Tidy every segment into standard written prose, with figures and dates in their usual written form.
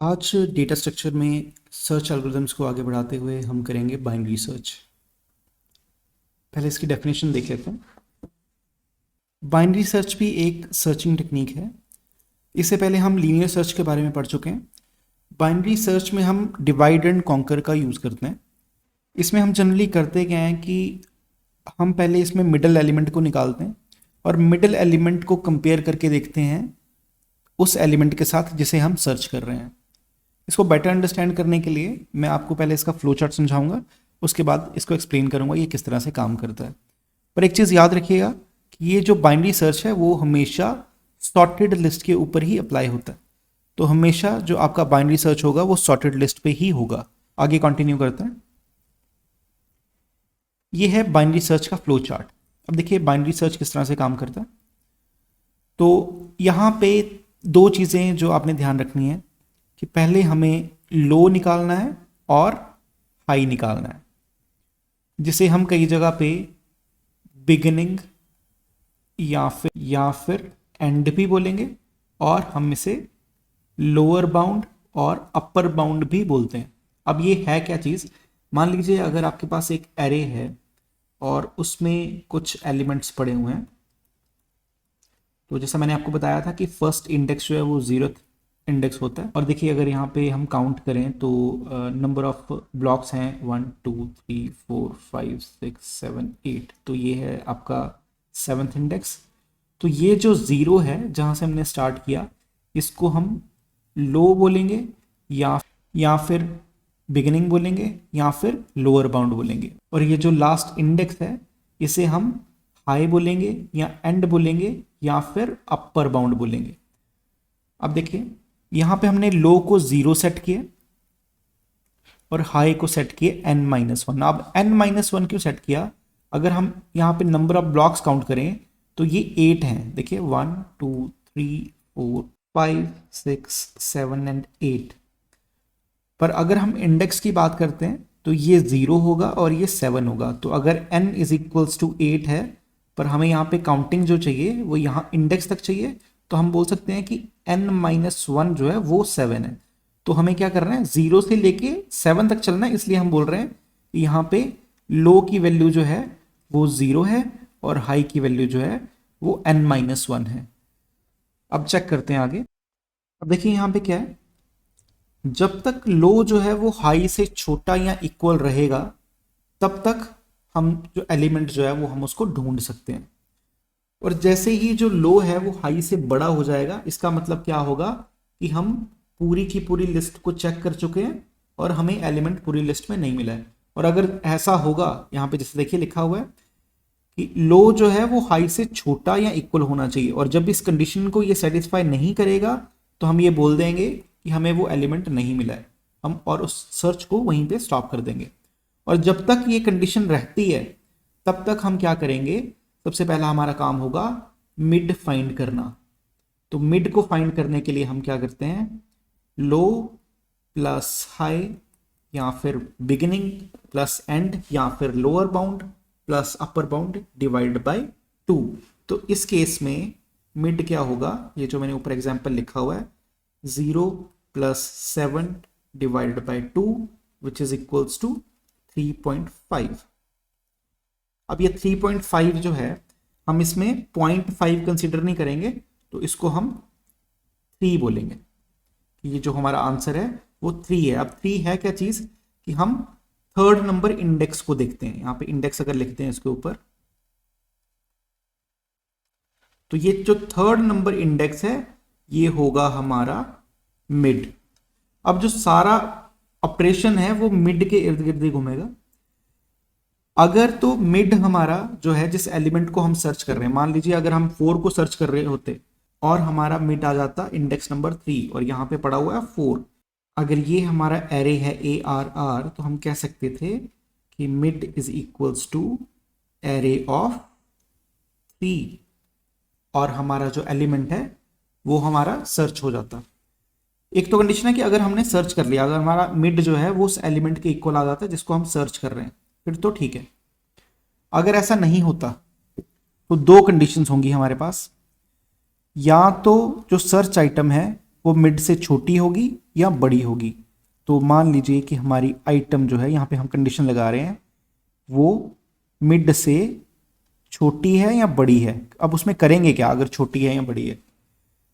आज data structure में search algorithms को आगे बढ़ाते हुए हम करेंगे बाइनरी सर्च। पहले इसकी डेफिनेशन देख लेते हैं। बाइनरी सर्च भी एक सर्चिंग टेक्निक है। इससे पहले हम लीनियर सर्च के बारे में पढ़ चुके हैं। बाइनरी सर्च में हम डिवाइड एंड कॉन्कर का यूज़ करते हैं। इसमें हम जनरली करते क्या हैं कि हम पहले इसमें मिडल एलिमेंट को निकालते हैं और मिडल एलिमेंट को कंपेयर करके देखते हैं उस एलिमेंट के साथ जिसे हम सर्च कर रहे हैं। इसको बेटर अंडरस्टैंड करने के लिए मैं आपको पहले इसका फ्लो चार्ट समझाऊंगा, उसके बाद इसको एक्सप्लेन करूंगा ये किस तरह से काम करता है। पर एक चीज़ याद रखिएगा कि ये जो बाइनरी सर्च है वो हमेशा सॉर्टेड लिस्ट के ऊपर ही अप्लाई होता है। तो हमेशा जो आपका बाइनरी सर्च होगा वो सॉर्टेड लिस्ट पे ही होगा। आगे कंटिन्यू करते हैं। ये है बाइनरी सर्च का फ्लो चार्ट। अब देखिए बाइनरी सर्च किस तरह से काम करता है। तो यहाँ पे दो चीज़ें जो आपने ध्यान रखनी है कि पहले हमें लो निकालना है और हाई निकालना है, जिसे हम कई जगह पे बिगिनिंग या फिर एंड भी बोलेंगे, और हम इसे लोअर बाउंड और अपर बाउंड भी बोलते हैं। अब ये है क्या चीज़, मान लीजिए अगर आपके पास एक एरे है और उसमें कुछ एलिमेंट्स पड़े हुए हैं। तो जैसा मैंने आपको बताया था कि फर्स्ट इंडेक्स जो है वो 0th इंडेक्स होता है। और देखिए अगर यहाँ पे हम काउंट करें तो नंबर ऑफ ब्लॉक्स हैं 1 2 3 4 5 6 7 8। तो ये है आपका 7th इंडेक्स। तो ये जो 0 है जहाँ से हमने स्टार्ट किया, इसको हम लो बोलेंगे या फिर बिगिनिंग बोलेंगे या फिर लोअर बाउंड बोलेंगे। और ये जो लास्ट इंडेक्स है इसे हम हाई बोलेंगे या एंड बोलेंगे या फिर अपर बाउंड बोलेंगे। अब देखिए यहाँ पे हमने लो को 0 सेट किया और हाई को सेट किए n-1। अब n-1 क्यों सेट किया, अगर हम यहाँ पे नंबर ऑफ ब्लॉक्स काउंट करें तो ये 8 हैं। देखिए 1 2 3 4 5 6 7 एंड 8। पर अगर हम इंडेक्स की बात करते हैं तो ये 0 होगा और ये 7 होगा। तो अगर n इज इक्वल्स टू 8 है पर हमें यहाँ पे काउंटिंग जो चाहिए वो यहाँ इंडेक्स तक चाहिए, तो हम बोल सकते हैं कि n-1 जो है वो 7 है। तो हमें क्या करना है, 0 से लेके 7 तक चलना है। इसलिए हम बोल रहे हैं कि यहाँ पे लो की वैल्यू जो है वो 0 है और हाई की वैल्यू जो है वो n-1 है। अब चेक करते हैं आगे। अब देखिए यहाँ पे क्या है, जब तक लो जो है वो हाई से छोटा या इक्वल रहेगा तब तक हम जो एलिमेंट जो है वो हम उसको ढूंढ सकते हैं। और जैसे ही जो लो है वो हाई से बड़ा हो जाएगा, इसका मतलब क्या होगा कि हम पूरी की पूरी लिस्ट को चेक कर चुके हैं और हमें एलिमेंट पूरी लिस्ट में नहीं मिला है। और अगर ऐसा होगा, यहाँ पे जैसे देखिए लिखा हुआ है कि लो जो है वो हाई से छोटा या इक्वल होना चाहिए, और जब इस कंडीशन को ये सेटिस्फाई नहीं करेगा तो हम ये बोल देंगे कि हमें वो एलिमेंट नहीं मिला है, हम और उस सर्च को वहीं पे स्टॉप कर देंगे। और जब तक ये कंडीशन रहती है तब तक हम क्या करेंगे, सबसे पहला हमारा काम होगा मिड फाइंड करना। तो मिड को फाइंड करने के लिए हम क्या करते हैं, लो प्लस हाई या फिर बिगिनिंग प्लस एंड या फिर lower bound plus upper bound divide by 2। तो इस केस में मिड क्या होगा, ये जो मैंने ऊपर एग्जांपल लिखा हुआ है 0 plus 7 divided by 2 which is equals to 3.5। अब ये 3.5 जो है हम इसमें 0.5 कंसीडर नहीं करेंगे, तो इसको हम 3 बोलेंगे कि ये जो हमारा आंसर है वो 3 है। अब 3 है क्या चीज कि हम थर्ड नंबर इंडेक्स को देखते हैं। यहाँ पे इंडेक्स अगर लिखते हैं इसके ऊपर, तो ये जो थर्ड नंबर इंडेक्स है ये होगा हमारा मिड। अब जो सारा ऑपरेशन है वो मिड के इर्द गिर्द ही घूमेगा। अगर तो मिड हमारा जो है जिस एलिमेंट को हम सर्च कर रहे हैं, मान लीजिए अगर हम 4 को सर्च कर रहे होते और हमारा मिड आ जाता इंडेक्स नंबर 3 और यहाँ पे पड़ा हुआ है 4। अगर ये हमारा एरे है ARR, तो हम कह सकते थे कि mid is equals to array of 3 और हमारा जो एलिमेंट है वो हमारा सर्च हो जाता। एक तो कंडीशन है कि अगर हमने सर्च कर लिया, अगर हमारा मिड जो है वो उस एलिमेंट के इक्वल आ जाता है जिसको हम सर्च कर रहे हैं, फिर तो ठीक है। अगर ऐसा नहीं होता तो दो कंडीशंस होंगी हमारे पास, या तो जो सर्च आइटम है वो मिड से छोटी होगी या बड़ी होगी। तो मान लीजिए कि हमारी आइटम जो है, यहाँ पे हम कंडीशन लगा रहे हैं, वो मिड से छोटी है या बड़ी है। अब उसमें करेंगे क्या अगर छोटी है या बड़ी है।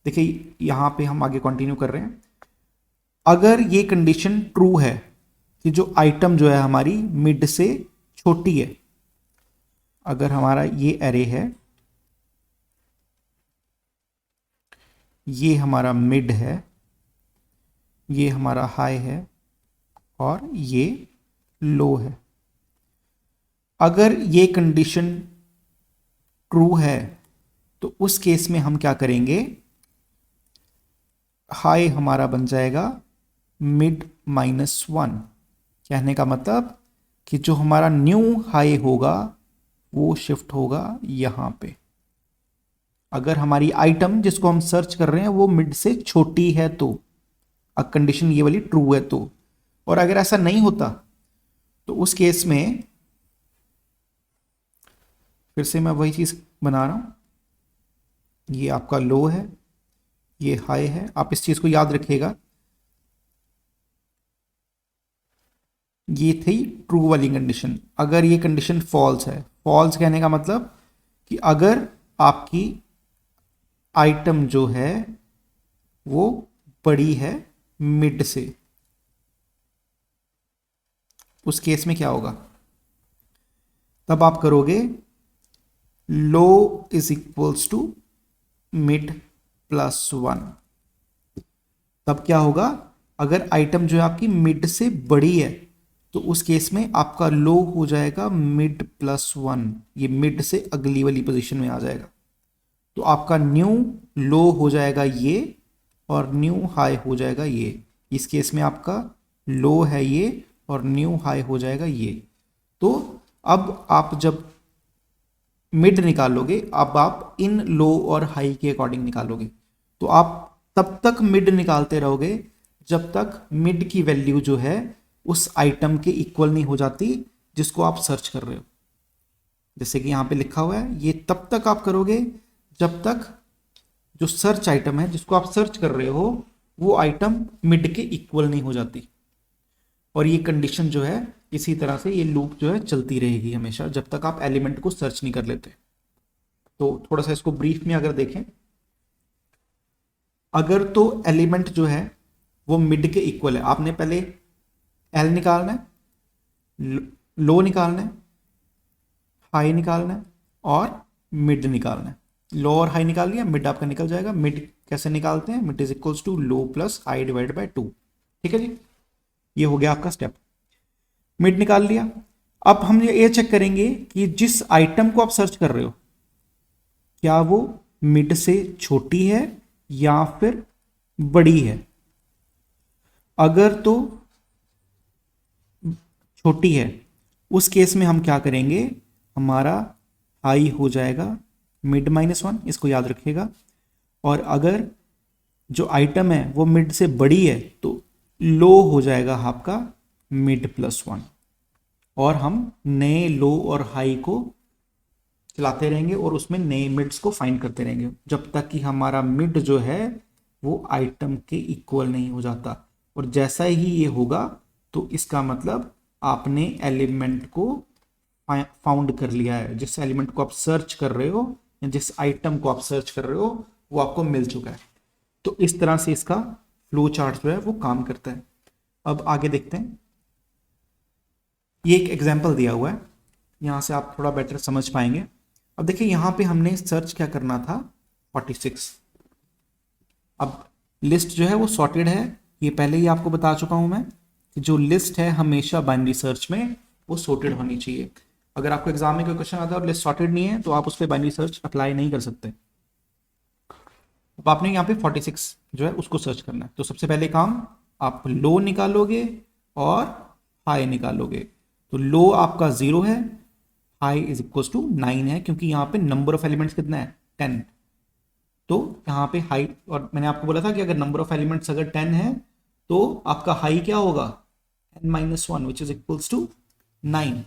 देखिए यहाँ पे हम आगे कंटिन्यू कर रहे हैं। अगर ये कंडीशन ट्रू है कि जो आइटम जो है हमारी मिड से छोटी है, अगर हमारा ये एरे है, ये हमारा मिड है, ये हमारा हाई है और ये लो है, अगर ये कंडीशन ट्रू है तो उस केस में हम क्या करेंगे, हाई हमारा बन जाएगा मिड -1। कहने का मतलब कि जो हमारा न्यू हाई होगा वो शिफ्ट होगा यहाँ पे। अगर हमारी आइटम जिसको हम सर्च कर रहे हैं वो मिड से छोटी है तो, कंडीशन ये वाली ट्रू है तो। और अगर ऐसा नहीं होता तो उस केस में फिर से मैं वही चीज़ बना रहा हूँ, ये आपका लो है, ये हाई है। आप इस चीज़ को याद रखिएगा, ये थी ट्रू वाली कंडीशन। अगर ये कंडीशन फॉल्स है, फॉल्स कहने का मतलब कि अगर आपकी आइटम जो है वो बड़ी है मिड से, उस केस में क्या होगा, तब आप करोगे लो इज इक्वल्स टू मिड +1। तब क्या होगा, अगर आइटम जो है आपकी मिड से बड़ी है तो उस केस में आपका लो हो जाएगा मिड +1, ये मिड से अगली वाली पोजीशन में आ जाएगा। तो आपका न्यू लो हो जाएगा ये और न्यू हाई हो जाएगा ये। इस केस में आपका लो है ये और न्यू हाई हो जाएगा ये। तो अब आप जब मिड निकालोगे, अब आप इन लो और हाई के अकॉर्डिंग निकालोगे, तो आप तब तक मिड निकालते रहोगे जब तक मिड की वैल्यू जो है उस आइटम के इक्वल नहीं हो जाती जिसको आप सर्च कर रहे हो। जैसे कि यहाँ पे लिखा हुआ है, ये तब तक आप करोगे जब तक जो सर्च आइटम है जिसको आप सर्च कर रहे हो वो आइटम मिड के इक्वल नहीं हो जाती। और ये कंडीशन जो है इसी तरह से ये लूप जो है चलती रहेगी हमेशा जब तक आप एलिमेंट को सर्च नहीं कर लेते। तो थोड़ा सा इसको ब्रीफ में अगर देखें, अगर तो एलिमेंट जो है वो मिड के इक्वल है, आपने पहले एल निकालना है, लो निकालना है, हाई निकालना है और मिड निकालना है। लो और हाई निकाल लिया, मिड आपका निकल जाएगा। मिड कैसे निकालते हैं, mid is equals to low plus high divide by 2। ठीक है जी, ये हो गया आपका स्टेप। मिड निकाल लिया। अब हम ये चेक करेंगे कि जिस आइटम को आप सर्च कर रहे हो क्या वो मिड से छोटी है या फिर बड़ी है। अगर तो छोटी है उस केस में हम क्या करेंगे, हमारा हाई हो जाएगा मिड -1, इसको याद रखिएगा। और अगर जो आइटम है वो मिड से बड़ी है तो लो हो जाएगा आपका मिड +1। और हम नए लो और हाई को चलाते रहेंगे और उसमें नए मिड्स को फाइंड करते रहेंगे जब तक कि हमारा मिड जो है वो आइटम के इक्वल नहीं हो जाता। और जैसा ही ये होगा तो इसका मतलब आपने एलिमेंट को फाउंड कर लिया है। जिस एलिमेंट को आप सर्च कर रहे हो या जिस आइटम को आप सर्च कर रहे हो वो आपको मिल चुका है। तो इस तरह से इसका फ्लो चार्ट जो है वो काम करता है। अब आगे देखते हैं, ये एक एग्जांपल दिया हुआ है, यहाँ से आप थोड़ा बेटर समझ पाएंगे। अब देखिए यहाँ पे हमने सर्च क्या करना था, 46। अब लिस्ट जो है वो सॉर्टेड है, ये पहले ही आपको बता चुका हूँ मैं कि जो लिस्ट है हमेशा बाइनरी सर्च में वो सॉर्टेड होनी चाहिए। अगर आपको एग्जाम में कोई क्वेश्चन आता है और लिस्ट सॉर्टेड नहीं है तो आप उस पर बाइनरी सर्च अप्लाई नहीं कर सकते। अब आपने यहाँ पे 46 जो है उसको सर्च करना है। तो सबसे पहले काम आप लो निकालोगे और हाई निकालोगे। तो लो आपका 0 है, हाई इज इक्वल टू 9 है, क्योंकि यहाँ पे नंबर ऑफ एलिमेंट्स कितना है 10। तो यहाँ पे हाई, और मैंने आपको बोला था कि अगर नंबर ऑफ एलिमेंट्स अगर 10 है तो आपका हाई क्या होगा n-1 which is equals to 9।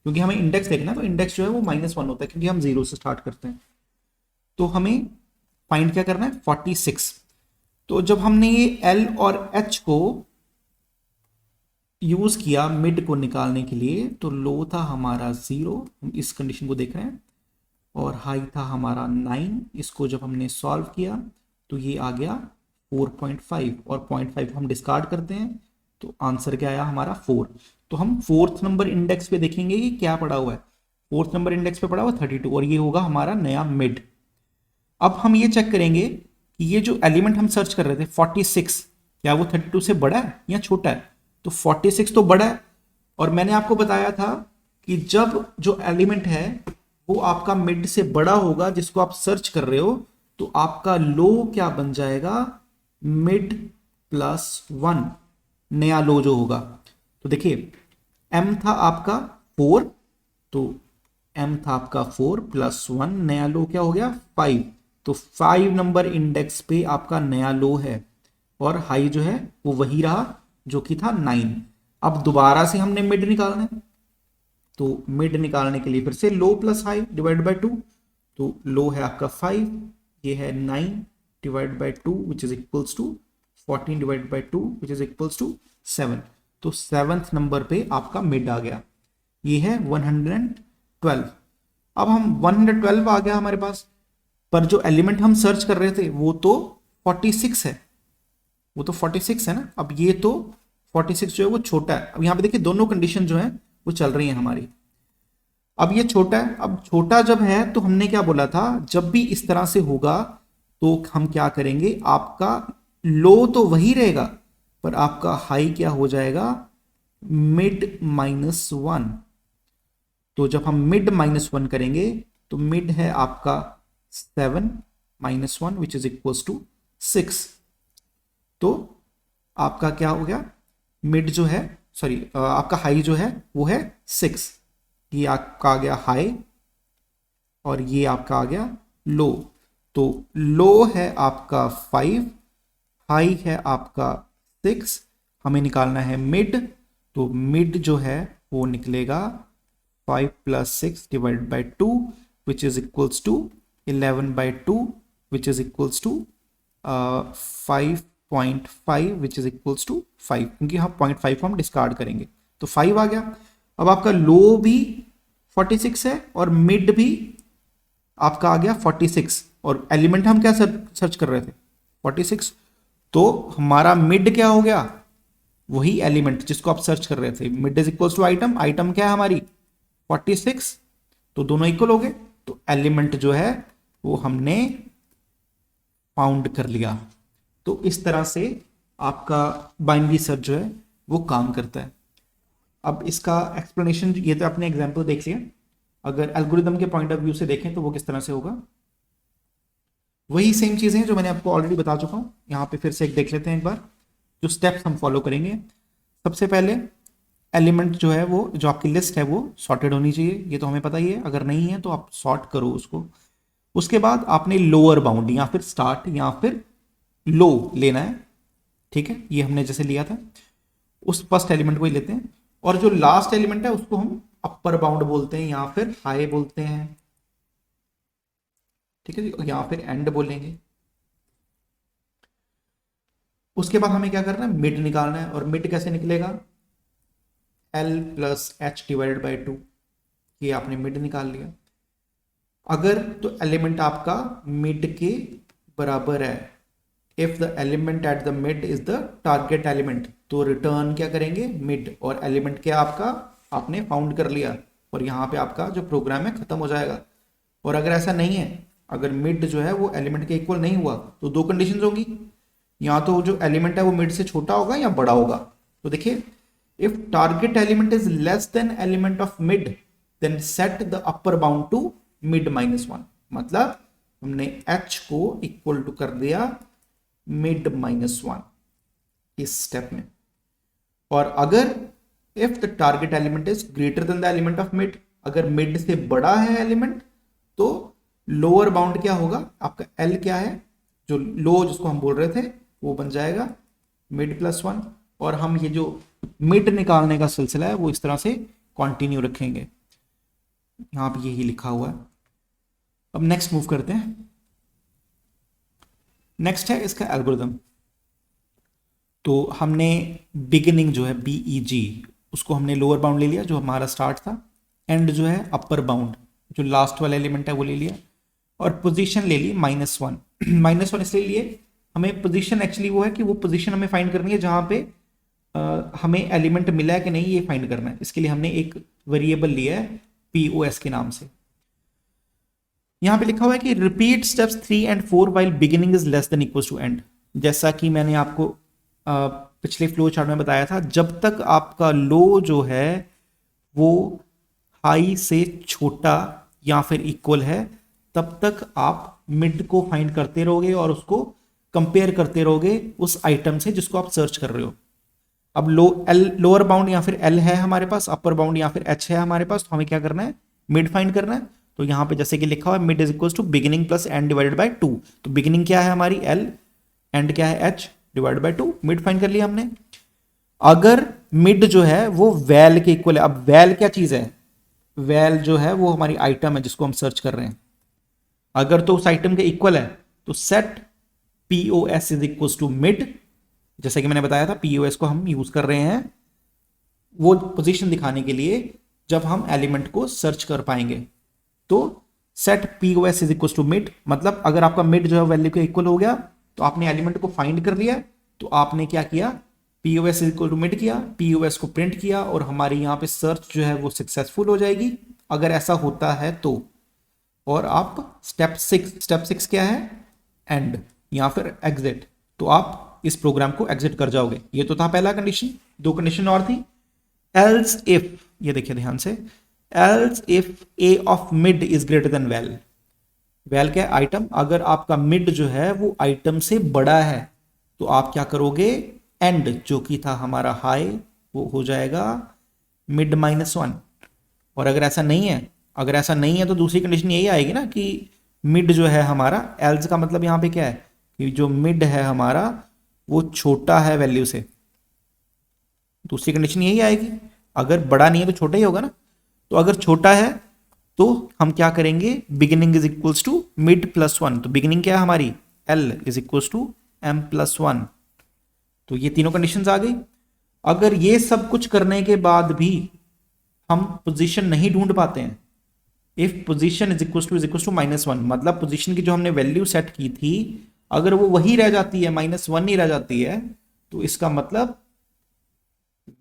क्योंकि हमें इंडेक्स देखना है तो इंडेक्स जो है वो -1 होता है क्योंकि हम 0 से स्टार्ट करते हैं। तो हमें फाइंड क्या करना है 46। तो जब हमने ये एल और एच को यूज किया मिड को निकालने के लिए, तो लो था हमारा 0, हम इस कंडीशन को देख रहे हैं, और हाई था हमारा 9। इसको जब हमने सॉल्व किया तो ये आ गया 4.5, और 0.5 हम डिस्कार्ड करते हैं तो आंसर क्या आया हमारा 4। तो हम फोर्थ नंबर इंडेक्स पे देखेंगे कि क्या पड़ा हुआ है। फोर्थ नंबर इंडेक्स पे पड़ा हुआ 32, और ये होगा हमारा नया मिड। अब हम ये चेक करेंगे कि ये जो एलिमेंट हम सर्च कर रहे थे 46, क्या वो 32 से बड़ा है या छोटा है। तो 46 तो बड़ा है, और मैंने आपको बताया था कि जब जो एलिमेंट है वो आपका मिड से बड़ा होगा जिसको आप सर्च कर रहे हो, तो आपका लो क्या बन जाएगा, मिड +1, नया लो जो होगा। तो देखिए m था आपका 4, तो m था आपका 4 +1, नया लो क्या हो गया 5। तो 5 नंबर इंडेक्स पे आपका नया लो है, और हाई जो है वो वही रहा जो कि था 9। अब दोबारा से हमने मिड निकालना है, तो मिड निकालने के लिए फिर से low plus high divide by 2। तो लो है आपका 5, ये है 9 divide by 2 which is equals to 14 divide by 2 which is equals to 7। तो 7th नंबर पे आपका मिड आ गया, ये है 112। अब हम 112 आ गया हमारे पास, पर जो एलिमेंट हम सर्च कर रहे थे वो तो 46 है, वो तो 46 है ना। अब ये तो 46 जो है वो छोटा है। अब यहाँ पे देखिए दोनों कंडीशन जो है वो चल रही है हमारी। अब ये छोटा है, अब छोटा जब है तो हमने क्या बोला था, जब भी इस तरह से होगा तो हम क्या करेंगे, आपका लो तो वही रहेगा पर आपका हाई क्या हो जाएगा, मिड -1। तो जब हम मिड -1 करेंगे तो मिड है आपका 7 -1 विच इज इक्वल्स टू 6। तो आपका क्या हो गया, मिड जो है, सॉरी आपका हाई जो है वो है 6। ये आपका आ गया हाई, और ये आपका आ गया लो। तो लो है आपका 5, हाई है आपका 6, हमें निकालना है मिड। तो मिड जो है वो निकलेगा 5 + 6 divide by 2 which is equals to 11/2 which is equals to 5.5 which is equals to 5, क्योंकि हम 0.5 को हम डिस्कार्ड करेंगे तो 5 आ गया। अब आपका लो भी 46 है और मिड भी आपका आ गया 46, और एलिमेंट हम क्या सर्च कर रहे थे 46। तो हमारा मिड क्या हो गया, वही एलिमेंट जिसको आप सर्च कर रहे थे। Mid is equals to item, item क्या है हमारी 46, तो दोनों इक्वल हो गए। तो एलिमेंट जो है वो हमने फाउंड कर लिया। तो इस तरह से आपका बाइनरी सर्च जो है वो काम करता है। अब इसका एक्सप्लेनेशन, ये तो आपने एग्जांपल देख लिया, अगर एल्गोरिदम के पॉइंट ऑफ व्यू से देखें तो वो किस तरह से होगा, वही सेम चीजें जो मैंने आपको ऑलरेडी बता चुका हूं। यहां पे फिर से एक देख लेते हैं एक बार जो स्टेप्स हम फॉलो करेंगे। सबसे पहले एलिमेंट जो है वो, जो आपकी लिस्ट है वो सॉर्टेड होनी चाहिए, ये तो हमें पता ही है, अगर नहीं है तो आप सॉर्ट करो उसको। उसके बाद आपने लोअर बाउंड या फिर स्टार्ट या फिर लो लेना है, ठीक है, ये हमने जैसे लिया था उस फर्स्ट एलिमेंट को ही लेते हैं। और जो लास्ट एलिमेंट है उसको हम अपर बाउंड बोलते हैं या फिर हाई बोलते हैं, ठीक है जी, या फिर एंड बोलेंगे। उसके बाद हमें क्या करना है, मिड निकालना है, और मिड कैसे निकलेगा, L + H डिवाइडेड बाई 2, ये आपने मिड निकाल लिया। अगर तो एलिमेंट आपका मिड के बराबर है, if the element at the mid is the target element, तो रिटर्न क्या करेंगे मिड, और एलिमेंट क्या आपका आपने फाउंड कर लिया, और यहाँ पे आपका जो प्रोग्राम है खत्म हो जाएगा। और अगर ऐसा नहीं है, अगर मिड जो है वो एलिमेंट के इक्वल नहीं हुआ, तो दो कंडीशंस होंगी, या तो जो एलिमेंट है वो मिड से छोटा होगा या बड़ा होगा। तो देखिए, if target element is less than element of mid then set the upper bound to mid -1, मतलब हमने h को इक्वल टू कर दिया मिड -1 इस स्टेप में। और अगर if the target element is greater then the element of mid, अगर मिड से बड़ा है एलिमेंट, तो लोअर बाउंड क्या होगा आपका, L क्या है, जो लो जिसको हम बोल रहे थे वो बन जाएगा मिड +1, और हम ये जो मिड निकालने का सिलसिला है वो इस तरह से कंटिन्यू रखेंगे, यहां पे यही लिखा हुआ है। अब नेक्स्ट मूव करते हैं। नेक्स्ट है इसका एल्गोरिदम। तो हमने बिगिनिंग जो है BEG उसको हमने लोअर बाउंड ले लिया जो हमारा स्टार्ट था, एंड जो है अपर बाउंड जो लास्ट वाला एलिमेंट है वो ले लिया, और पोजीशन ले ली -1 -1 इसलिए लिए हमें पोजीशन एक्चुअली वो है कि वो पोजीशन हमें फाइंड करनी है जहां पे हमें एलिमेंट मिला है कि नहीं ये फाइंड करना है। इसके लिए हमने एक वेरिएबल लिया है POS के नाम से। यहां पे लिखा हुआ है कि repeat steps 3 and 4 while beginning is less than equal to end. जैसा कि मैंने आपको पिछले फ्लो चार्ट में बताया था, जब तक आपका लो जो है वो हाई से छोटा या फिर इक्वल है तब तक आप मिड को फाइंड करते रहोगे और उसको कंपेयर करते रहोगे उस आइटम से जिसको आप सर्च कर रहे हो। अब लोअर बाउंड या फिर एल है हमारे पास, अपर बाउंड या फिर एच है हमारे पास, तो हमें क्या करना है, मिड फाइंड करना है। तो यहां पे जैसे कि लिखा हुआ है mid is equal to beginning plus end divided by 2। तो बिगिनिंग क्या है हमारी एल, एंड क्या है H divided by 2। Mid find कर लिया हमने। अगर मिड जो है वो वैल के इक्वल है, अब वैल क्या चीज है, वैल जो है वो हमारी आइटम है जिसको हम सर्च कर रहे हैं, अगर तो उस आइटम के इक्वल है तो set POS is equal to mid. जैसे कि मैंने बताया था POS को हम यूज कर रहे हैं वो पोजीशन दिखाने के लिए जब हम एलिमेंट को सर्च कर पाएंगे। तो set POS is equal to mid, मतलब अगर आपका मिड जो है वैल्यू के इक्वल हो गया तो आपने एलिमेंट को फाइंड कर लिया, तो आपने क्या किया, POS is equal to mid किया, POS को प्रिंट किया और हमारी यहां पे सर्च जो है वो सक्सेसफुल हो जाएगी अगर ऐसा होता है तो। और आप स्टेप 6 क्या है, एंड या फिर एग्जिट, तो आप इस प्रोग्राम को एग्जिट कर जाओगे। ये तो था पहला कंडीशन। दो कंडीशन और थी, एल्स इफ, ये देखिए ध्यान से, else if A of mid is greater than val. Val क्या है, आइटम। अगर आपका मिड जो है वो आइटम से बड़ा है तो आप क्या करोगे, एंड जो कि था हमारा हाई वो हो जाएगा मिड -1। और अगर ऐसा नहीं है, अगर ऐसा नहीं है तो दूसरी कंडीशन यही आएगी ना कि मिड जो है हमारा, एल्स का मतलब यहां पे क्या है कि जो मिड है हमारा वो छोटा है वैल्यू से। दूसरी कंडीशन यही आएगी, अगर बड़ा नहीं है तो छोटा ही होगा ना। तो अगर छोटा है तो हम क्या करेंगे, beginning is equals to mid +1। तो बिगिनिंग क्या है हमारी, L is equals to M+1। तो ये तीनों कंडीशंस आ गई। अगर ये सब कुछ करने के बाद भी हम पोजीशन नहीं ढूंढ पाते हैं, if position is equal to -1, मतलब पोजीशन की जो हमने वैल्यू सेट की थी अगर वो वही रह जाती है, -1 ही रह जाती है, तो इसका मतलब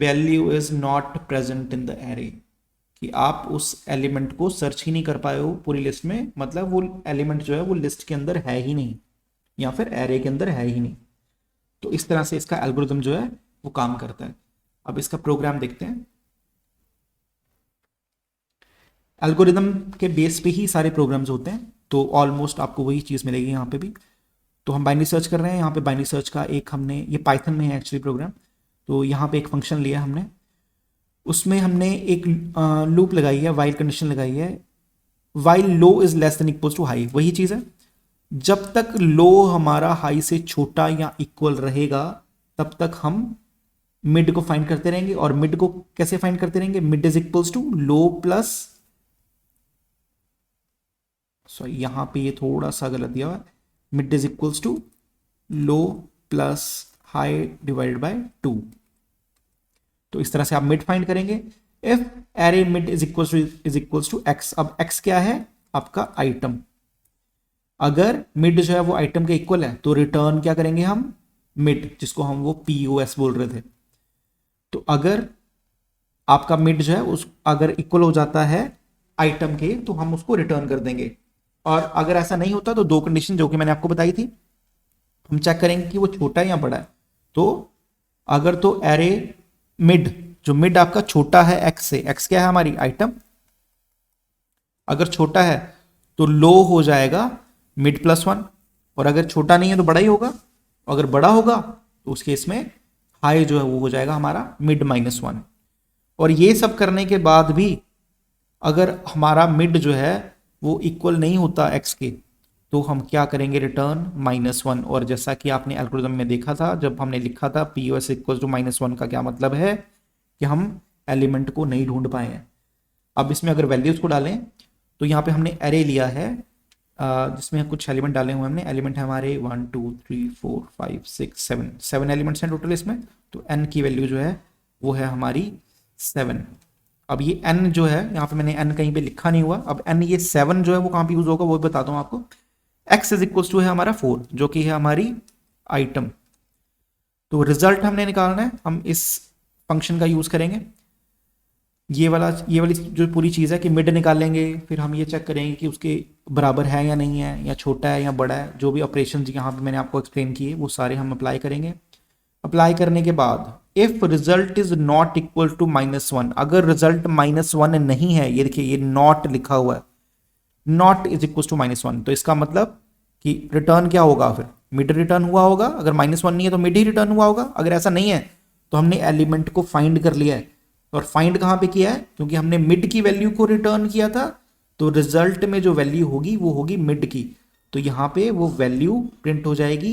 value is not present in the array, कि आप उस एलिमेंट को सर्च ही नहीं कर पाए हो पूरी लिस्ट में, मतलब वो एलिमेंट जो है वो लिस्ट के अंदर है ही नहीं या फिर एरे के अंदर है ही नहीं। तो इस तरह से इसका एल्गोरिथम जो है वो काम करता है। अब इसका प्रोग्राम देखते हैं। एल्गोरिदम के बेस पे ही सारे प्रोग्राम्स होते हैं, तो ऑलमोस्ट आपको वही चीज़ मिलेगी यहाँ पे भी। तो हम बाइनरी सर्च कर रहे हैं, यहाँ पे बाइनरी सर्च का एक हमने, ये पाइथन में है एक्चुअली प्रोग्राम, तो यहाँ पे एक फंक्शन लिया हमने, उसमें हमने एक लूप लगाई है, वाइल कंडीशन लगाई है, while low is less than equal to high. वही चीज़ है, जब तक लो हमारा हाई से छोटा या इक्वल रहेगा तब तक हम मिड को फाइंड करते रहेंगे। और मिड को कैसे फाइंड करते रहेंगे, mid is equals to low plus, sorry यहां पे ये थोड़ा सा गलत दिया हुआ है, mid is equals to low plus high divided by 2। तो इस तरह से आप मिड फाइंड करेंगे। If array mid is equals to x, अब एक्स क्या है आपका आइटम, अगर मिड जो है वो आइटम के इक्वल है तो रिटर्न क्या करेंगे हम, मिड, जिसको हम वो POS बोल रहे थे। तो अगर आपका मिड जो है उस अगर इक्वल हो जाता है आइटम के तो हम उसको रिटर्न कर देंगे। और अगर ऐसा नहीं होता तो दो कंडीशन जो कि मैंने आपको बताई थी, हम चेक करेंगे कि वो छोटा है या बड़ा है। तो अगर तो एरे मिड, जो मिड आपका छोटा है एक्स से, एक्स क्या है हमारी आइटम, अगर छोटा है तो लो हो जाएगा मिड +1, और अगर छोटा नहीं है तो बड़ा ही होगा, अगर बड़ा होगा तो उस केस में हाई जो है वो हो जाएगा हमारा मिड -1। और ये सब करने के बाद भी अगर हमारा मिड जो है वो इक्वल नहीं होता एक्स के, तो हम क्या करेंगे, रिटर्न -1। और जैसा कि आपने एल्गोरिथम में देखा था जब हमने लिखा था POS इक्वल टू -1 का क्या मतलब है कि हम एलिमेंट को नहीं ढूंढ पाए हैं। अब इसमें अगर वैल्यूज को डालें तो यहाँ पे हमने एरे लिया है जिसमें कुछ एलिमेंट डाले हुए हमने। एलिमेंट है हमारे 1 2 3 4 5 6 7, 7 एलिमेंट्स हैं टोटल इसमें। तो n की वैल्यू जो है वो है हमारी 7। अब ये n जो है, यहाँ पे मैंने n कहीं पे लिखा नहीं हुआ। अब n ये 7 जो है वो कहाँ पे यूज होगा वो भी बताता हूँ आपको। x इज इक्वल टू है हमारा 4 जो कि है हमारी आइटम। तो रिजल्ट हमने निकालना है, हम इस फंक्शन का यूज करेंगे। ये वाली जो पूरी चीज़ है कि मिड निकालेंगे, फिर हम ये चेक करेंगे कि उसके बराबर है या नहीं है, या छोटा है या बड़ा है। जो भी ऑपरेशन यहाँ पे मैंने आपको एक्सप्लेन किए वो सारे हम अप्लाई करेंगे। अप्लाई करने के बाद if result is not equal to -1, अगर रिजल्ट -1 नहीं है, ये देखिए ये नॉट लिखा हुआ है, नॉट इज इक्वल टू -1, तो इसका मतलब कि रिटर्न क्या होगा, फिर मिड रिटर्न हुआ होगा। अगर -1 नहीं है तो मिड ही रिटर्न हुआ होगा। अगर ऐसा नहीं है तो हमने एलिमेंट को फाइंड कर लिया है। और फाइंड कहाँ पे किया है, क्योंकि हमने मिड की वैल्यू को रिटर्न किया था, तो रिजल्ट में जो वैल्यू होगी वो होगी मिड की। तो यहाँ पे वो वैल्यू प्रिंट हो जाएगी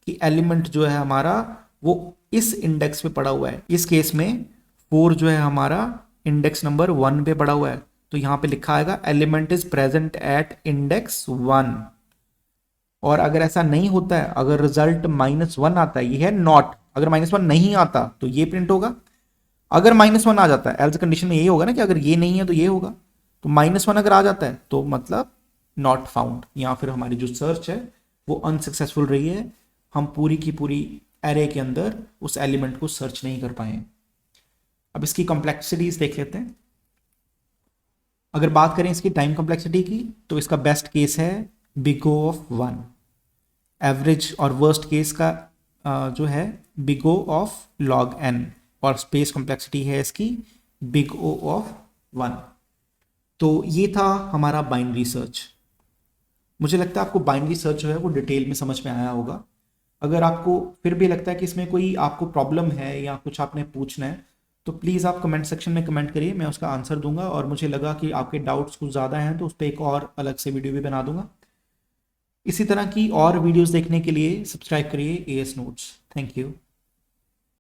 कि एलिमेंट जो है हमारा वो इस इंडेक्स पे पड़ा हुआ है। इस केस में 4 जो है हमारा इंडेक्स नंबर 1 पे पड़ा हुआ है। तो यहाँ पे लिखा आएगा element is present at index 1। और अगर ऐसा नहीं होता है, अगर रिजल्ट -1 आता है, ये है नॉट, अगर -1 नहीं आता तो ये प्रिंट होगा। अगर -1 आ जाता है, एल्स कंडीशन में यही होगा ना कि अगर ये नहीं है तो ये होगा। तो -1 अगर आ जाता है तो मतलब नॉट फाउंड, या फिर हमारी जो सर्च है वो अनसक्सेसफुल रही है। हम पूरी की पूरी एरे के अंदर उस एलिमेंट को सर्च नहीं कर पाए। अब इसकी कॉम्प्लेक्सिटीज देख लेते हैं। अगर बात करें इसकी टाइम कॉम्प्लेक्सिटी की, तो इसका बेस्ट केस है बिग O ऑफ 1। एवरेज और वर्स्ट केस का जो है big O of log n। और स्पेस कॉम्प्लेक्सिटी है इसकी बिग O ऑफ 1। तो ये था हमारा बाइनरी सर्च। मुझे लगता है आपको बाइनरी सर्च जो है वो डिटेल में समझ में आया होगा। अगर आपको फिर भी लगता है कि इसमें कोई आपको प्रॉब्लम है या कुछ आपने पूछना है, तो प्लीज़ आप कमेंट सेक्शन में कमेंट करिए, मैं उसका आंसर दूंगा। और मुझे लगा कि आपके डाउट्स कुछ ज़्यादा हैं तो उस पर एक और अलग से वीडियो भी बना दूंगा। इसी तरह की और वीडियोस देखने के लिए सब्सक्राइब करिए AS नोट्स। Thank you.